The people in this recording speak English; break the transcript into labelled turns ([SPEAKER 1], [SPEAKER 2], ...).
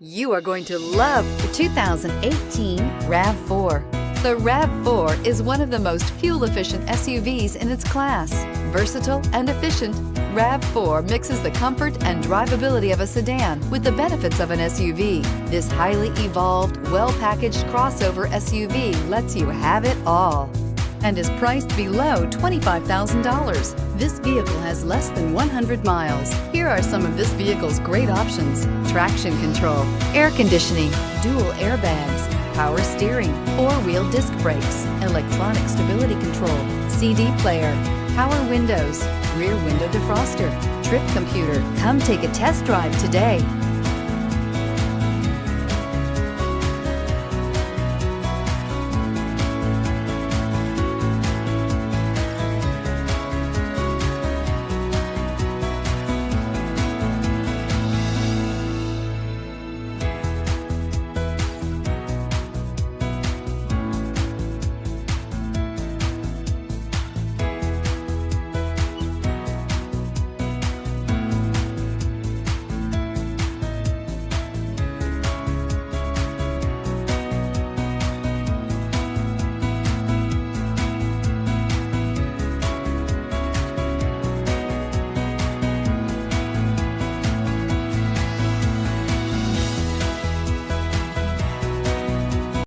[SPEAKER 1] You are going to love the 2018 RAV4. The RAV4 is one of the most fuel-efficient SUVs in its class. Versatile and efficient, RAV4 mixes the comfort and drivability of a sedan with the benefits of an SUV. This highly evolved, well-packaged crossover SUV lets you have it all and is priced below $25,000. This vehicle has less than 100 miles. Here are some of this vehicle's great options: traction control, air conditioning, dual airbags, power steering, four-wheel disc brakes, electronic stability control, CD player, power windows, rear window defroster, trip computer. Come take a test drive today.